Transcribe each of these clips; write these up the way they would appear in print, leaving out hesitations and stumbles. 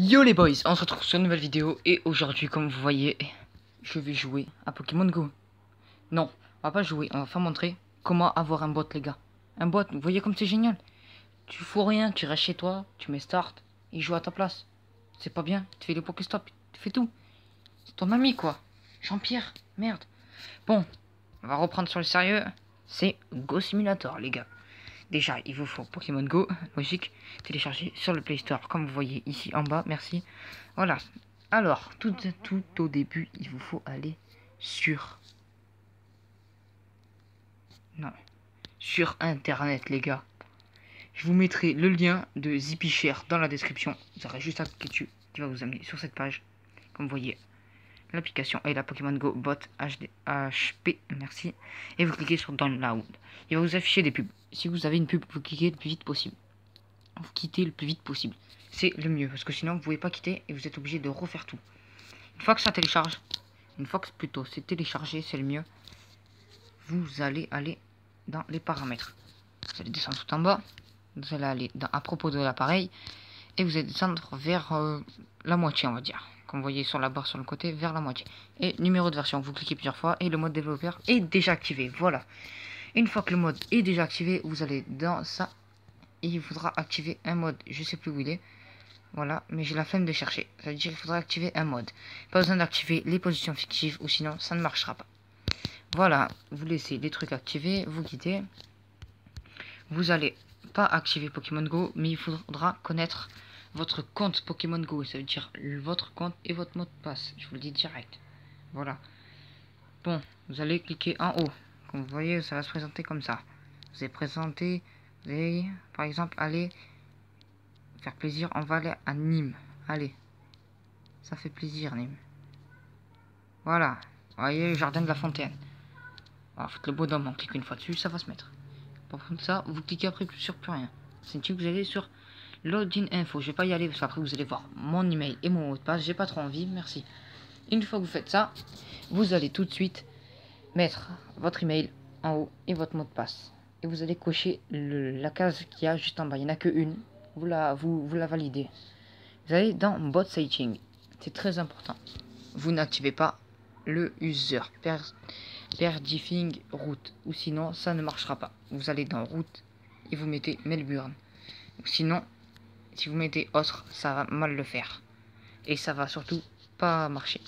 Yo les boys, on se retrouve sur une nouvelle vidéo et aujourd'hui comme vous voyez, je vais jouer à Pokémon Go. Non, on va pas jouer, on va faire montrer comment avoir un bot les gars. Un bot, vous voyez comme c'est génial. Tu fous rien, tu restes chez toi, tu mets start, il joue à ta place. C'est pas bien, tu fais les Pokéstop, tu fais tout. C'est ton ami quoi. Jean-Pierre, merde. Bon, on va reprendre sur le sérieux. C'est Go Simulator les gars. Déjà, il vous faut Pokémon Go, logique, télécharger sur le Play Store, comme vous voyez ici en bas, merci. Voilà. Alors, tout au début, il vous faut aller sur... Non. Sur Internet, les gars. Je vous mettrai le lien de ZippyShare dans la description. Vous aurez juste à cliquer dessus, qui va vous amener sur cette page. Comme vous voyez, l'application est la Pokémon Go Bot HD, HP, merci. Et vous cliquez sur Download. Il va vous afficher des pubs. Si vous avez une pub, vous cliquez le plus vite possible. Vous quittez le plus vite possible. C'est le mieux, parce que sinon vous ne pouvez pas quitter et vous êtes obligé de refaire tout. Une fois que ça télécharge, une fois que plutôt c'est téléchargé, c'est le mieux, vous allez aller dans les paramètres. Vous allez descendre tout en bas, vous allez aller à propos de l'appareil, et vous allez descendre vers la moitié, on va dire. Comme vous voyez sur la barre sur le côté, vers la moitié. Et numéro de version, vous cliquez plusieurs fois, et le mode développeur est déjà activé. Voilà. Une fois que le mode est déjà activé, vous allez dans ça. Et il faudra activer un mode, je sais plus où il est. Voilà, mais j'ai la flemme de chercher. Ça veut dire qu'il faudra activer un mode. Pas besoin d'activer les positions fictives ou sinon ça ne marchera pas. Voilà, vous laissez les trucs activés, vous quittez. Vous allez pas activer Pokémon Go, mais il faudra connaître votre compte Pokémon Go. Ça veut dire votre compte et votre mot de passe. Je vous le dis direct. Voilà. Bon, vous allez cliquer en haut. Comme vous voyez, ça va se présenter comme ça. Vous allez présenter, vous allez, par exemple, aller faire plaisir, on va aller à Nîmes. Allez. Ça fait plaisir, Nîmes. Voilà. Vous voyez le jardin de la fontaine. Alors, faites le bonhomme, on clique une fois dessus, ça va se mettre. Par contre, ça, vous cliquez après sur plus rien. C'est que vous allez sur Login Info. Je vais pas y aller parce qu'après vous allez voir mon email et mon mot de passe. J'ai pas trop envie, merci. Une fois que vous faites ça, vous allez tout de suite mettre votre email en haut et votre mot de passe. Et vous allez cocher la case qu'il y a juste en bas. Il n'y en a que une. Vous la validez. Vous allez dans Bot Setting. C'est très important. Vous n'activez pas le user per diffing route. Ou sinon, ça ne marchera pas. Vous allez dans route et vous mettez Melbourne. Sinon, si vous mettez autre, ça va mal le faire. Et ça va surtout pas marcher.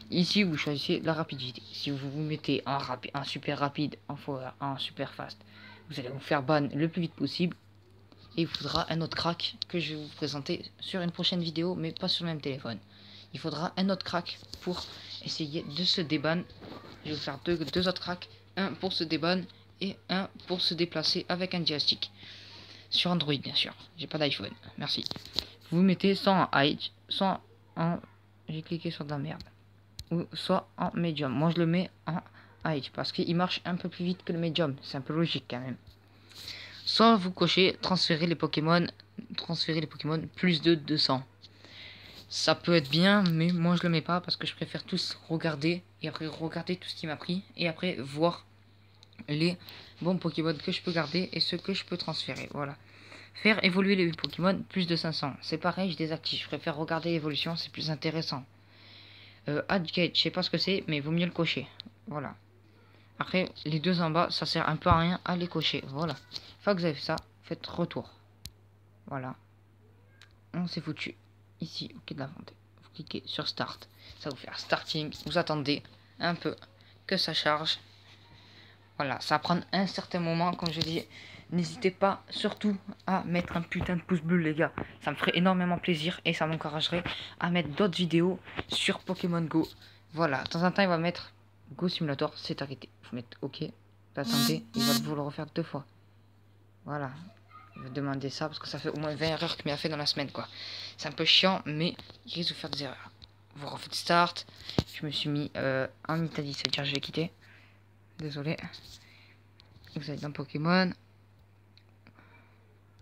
Ici, vous choisissez la rapidité. Si vous vous mettez en super rapide, en super fast, vous allez vous faire ban le plus vite possible. Et il faudra un autre crack que je vais vous présenter sur une prochaine vidéo, mais pas sur le même téléphone. Il faudra un autre crack pour essayer de se déban. Je vais vous faire deux autres cracks. Un pour se déban et un pour se déplacer avec un joystick. Sur Android, bien sûr. J'ai pas d'iPhone. Merci. Vous mettez soit en high, soit en... J'ai cliqué sur de la merde. Ou soit en medium. Moi, je le mets en high parce qu'il marche un peu plus vite que le medium. C'est un peu logique quand même. Soit vous cochez transférer les Pokémon plus de 200. Ça peut être bien, mais moi je le mets pas parce que je préfère tous regarder et après regarder tout ce qui m'a pris et après voir les bons Pokémon que je peux garder et ceux que je peux transférer. Voilà. Faire évoluer les Pokémon plus de 500. C'est pareil, je désactive. Je préfère regarder l'évolution, c'est plus intéressant. Add Gate, je sais pas ce que c'est, mais il vaut mieux le cocher. Voilà. Après, les deux en bas, ça sert un peu à rien à les cocher. Voilà. Une fois que vous avez fait ça, faites retour. Voilà. On s'est foutu. Ici, ok de la vente. Vous cliquez sur Start. Ça va vous faire Starting. Vous attendez un peu que ça charge. Voilà. Ça va prendre un certain moment, comme je dis. N'hésitez pas surtout à mettre un putain de pouce bleu, les gars. Ça me ferait énormément plaisir et ça m'encouragerait à mettre d'autres vidéos sur Pokémon Go. Voilà. De temps en temps, il va mettre Go Simulator, c'est arrêté. Vous mettez OK. Attendez, il va vous le refaire 2 fois. Voilà. Je vais demander ça parce que ça fait au moins 20 erreurs qu'il m'a fait dans la semaine, quoi. C'est un peu chiant, mais il risque de faire des erreurs. Vous refaites Start. Je me suis mis en Italie, ça veut dire que je vais quitter. Désolé. Vous allez dans Pokémon.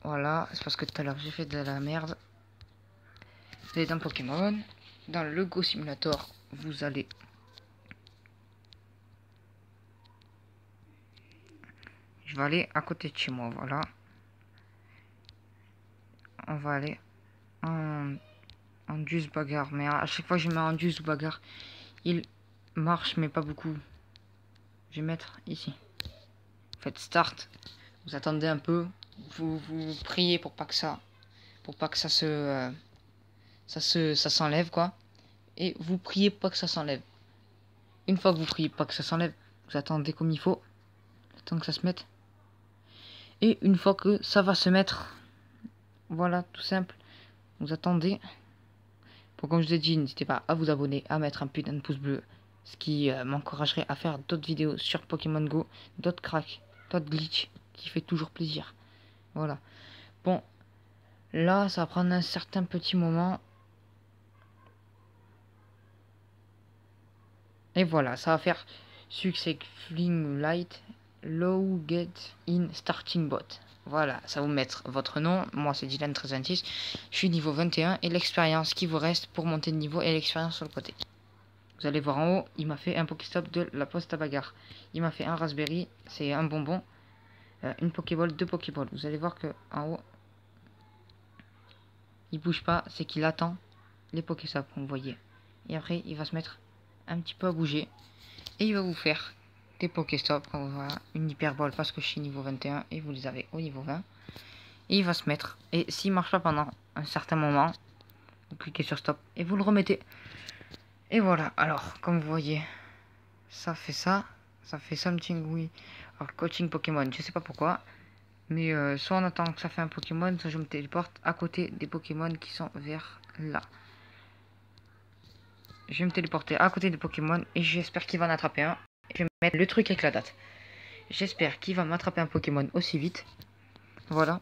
Voilà, c'est parce que tout à l'heure j'ai fait de la merde. Vous allez dans Pokémon. Dans le Go Simulator, vous allez... Je vais aller à côté de chez moi, voilà. On va aller en en duce bagarre. Mais à chaque fois que je mets en duce ou bagarre, il marche, mais pas beaucoup. Je vais mettre ici. Faites start. Vous attendez un peu. Vous priez pour pas que ça, ça s'enlève quoi. Et vous priez pour pas que ça s'enlève. Une fois que vous priez pour pas que ça s'enlève, vous attendez comme il faut. Le temps que ça se mette. Et une fois que ça va se mettre, voilà, tout simple. Vous attendez. Pour comme je vous ai dit, n'hésitez pas à vous abonner, à mettre un putain de pouce bleu. Ce qui m'encouragerait à faire d'autres vidéos sur Pokémon Go, d'autres cracks, d'autres glitch, qui fait toujours plaisir. Voilà. Bon, là, ça va prendre un certain petit moment. Et voilà, ça va faire Success Fling Light Low Get in Starting Bot. Voilà, ça va vous mettre votre nom. Moi, c'est Dylan1326. Je suis niveau 21 et l'expérience qui vous reste pour monter de niveau et l'expérience sur le côté. Vous allez voir en haut, il m'a fait un Pokéstop de la poste à bagarre. Il m'a fait un Raspberry, c'est un bonbon, une Pokéball, deux Pokéballs. Vous allez voir que en haut, il bouge pas, c'est qu'il attend les Pokéstops, vous voyez. Et après, il va se mettre un petit peu à bouger. Et il va vous faire des Pokéstops, voilà, une Hyperball parce que je suis niveau 21 et vous les avez au niveau 20. Et il va se mettre. Et s'il marche pas pendant un certain moment, vous cliquez sur stop et vous le remettez. Et voilà, alors, comme vous voyez, ça fait ça. Ça fait something, oui. Alors, coaching Pokémon, je sais pas pourquoi. Mais soit on attend que ça fait un Pokémon, soit je me téléporte à côté des Pokémon qui sont vers là. Je vais me téléporter à côté des Pokémon et j'espère qu'il va en attraper un. Je vais mettre le truc avec la date. J'espère qu'il va m'attraper un Pokémon aussi vite. Voilà.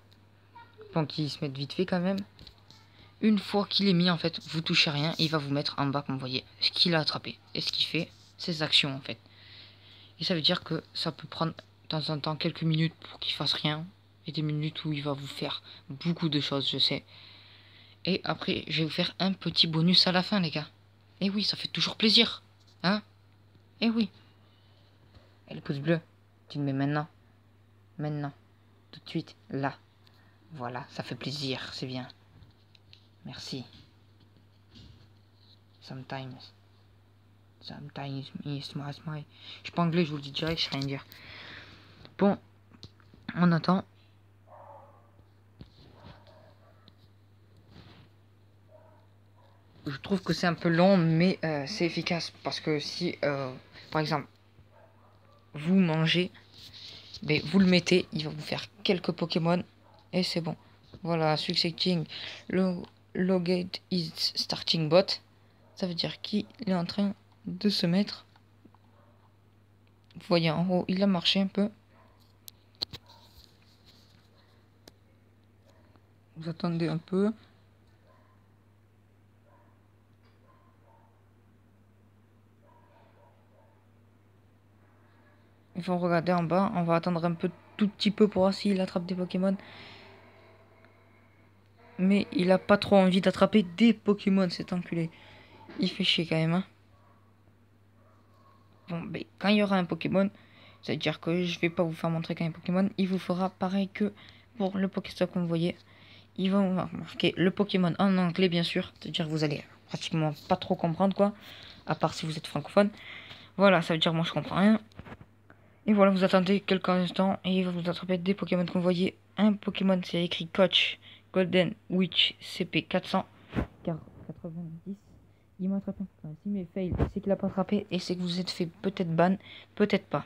Bon, qu'il se mette vite fait quand même. Une fois qu'il est mis, en fait, vous touchez rien. Il va vous mettre en bas, comme vous voyez, ce qu'il a attrapé. Et ce qu'il fait, ses actions, en fait. Et ça veut dire que ça peut prendre, de temps en temps, quelques minutes pour qu'il fasse rien. Et des minutes où il va vous faire beaucoup de choses, je sais. Et après, je vais vous faire un petit bonus à la fin, les gars. Et oui, ça fait toujours plaisir. Hein? Et oui. Et le pouce bleu, tu le mets maintenant. Maintenant. Tout de suite. Là. Voilà, ça fait plaisir, c'est bien. Merci. Sometimes me smile. Je suis pas anglais, je vous le dis direct, je sais rien dire. Bon, on attend. Je trouve que c'est un peu long, mais c'est efficace. Parce que si, par exemple, vous mangez, mais vous le mettez, il va vous faire quelques Pokémon. Et c'est bon. Voilà, succeeding logate is starting bot. Ça veut dire qu'il est en train de se mettre. Vous voyez en haut, il a marché un peu. Vous attendez un peu. Il faut regarder en bas. On va attendre un peu, tout petit peu pour voir s'il attrape des Pokémon. Mais il a pas trop envie d'attraper des Pokémon, cet enculé. Il fait chier quand même, hein. Bon, ben, quand il y aura un Pokémon, ça veut dire que je vais pas vous faire montrer quand il y a un Pokémon. Il vous fera pareil que pour le Pokéstop, comme vous voyez. Il va marquer le Pokémon en anglais, bien sûr. C'est-à-dire que vous allez pratiquement pas trop comprendre, quoi. À part si vous êtes francophone. Voilà, ça veut dire moi je comprends rien. Et voilà, vous attendez quelques instants et il va vous attraper des Pokémon que vous voyez. Un Pokémon, c'est écrit Coach Golden Witch CP 400 90. Il m'a attrapé un Pokémon. Si mais fail, c'est qu'il a pas attrapé et c'est que vous êtes fait peut-être ban, peut-être pas.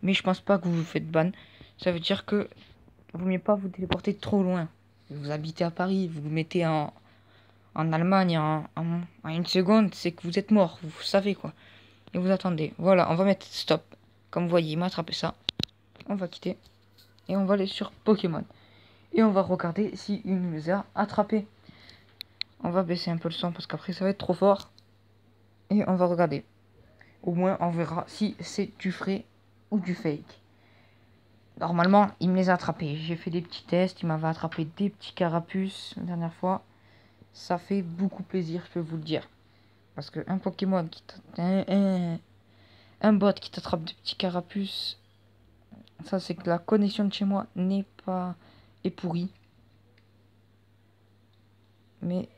Mais je pense pas que vous vous faites ban. Ça veut dire que vaut mieux pas vous téléporter trop loin. Vous habitez à Paris, vous vous mettez en Allemagne en une seconde, c'est que vous êtes mort, vous savez quoi. Et vous attendez. Voilà, on va mettre stop. Comme vous voyez, il m'a attrapé ça. On va quitter. Et on va aller sur Pokémon. Et on va regarder s'il nous a attrapé. On va baisser un peu le son parce qu'après ça va être trop fort. Et on va regarder. Au moins on verra si c'est du vrai ou du fake. Normalement, il me les a attrapés. J'ai fait des petits tests. Il m'avait attrapé des petits carapuces la dernière fois. Ça fait beaucoup plaisir, je peux vous le dire. Parce que un Pokémon qui un bot qui t'attrape des petits carapuces, ça c'est que la connexion de chez moi n'est pas est pourrie. Mais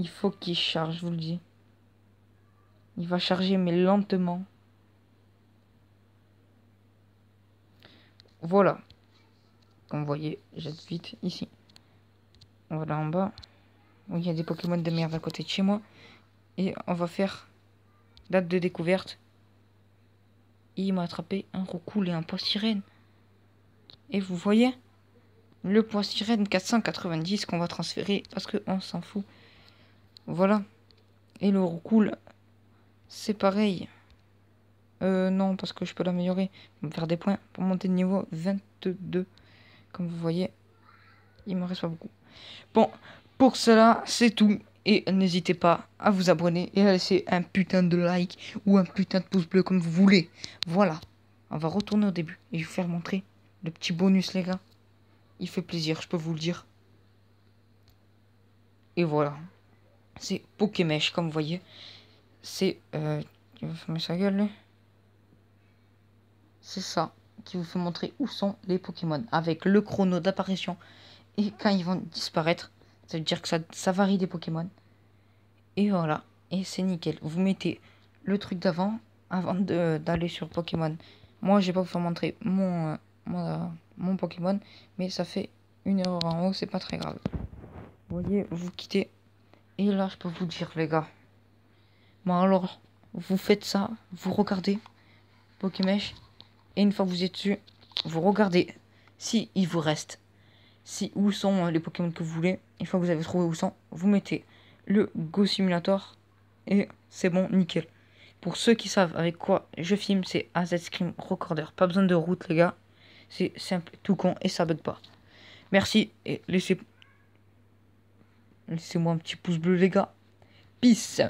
Il faut qu'il charge, je vous le dis. Il va charger, mais lentement. Voilà. Comme vous voyez, jette vite ici. Voilà en bas. Où il y a des Pokémon de merde à côté de chez moi. Et on va faire date de découverte. Il m'a attrapé un Roucoule et un Poistirène. Et vous voyez, le Poistirène 490 qu'on va transférer parce qu'on s'en fout. Voilà. Et le Roucoule, c'est pareil. Non, parce que je peux l'améliorer. Je vais me faire des points pour monter de niveau 22. Comme vous voyez, il me reste pas beaucoup. Bon, pour cela, c'est tout. Et n'hésitez pas à vous abonner et à laisser un putain de like ou un putain de pouce bleu comme vous voulez. Voilà. On va retourner au début et je vais vous faire montrer le petit bonus, les gars. Il fait plaisir, je peux vous le dire. Et voilà. C'est Pokémèche, comme vous voyez. C'est... il va fermer sa gueule, là. C'est ça qui vous fait montrer où sont les Pokémon. Avec le chrono d'apparition. Et quand ils vont disparaître, ça veut dire que ça varie des Pokémon. Et voilà. Et c'est nickel. Vous mettez le truc d'avant, avant d'aller sur Pokémon. Moi, je vais pas vous faire montrer mon Pokémon. Mais ça fait une erreur en haut, c'est pas très grave. Vous voyez, vous quittez. Et là, je peux vous dire, les gars. Bon, alors, vous faites ça. Vous regardez Pokémèche. Et une fois que vous êtes dessus, vous regardez si il vous reste. Si où sont les Pokémon que vous voulez. Une fois que vous avez trouvé où sont, vous mettez le Go Simulator. Et c'est bon, nickel. Pour ceux qui savent avec quoi je filme, c'est AZ Scream Recorder. Pas besoin de route, les gars. C'est simple, tout con et ça bug pas. Merci et laissez-moi un petit pouce bleu, les gars. Peace.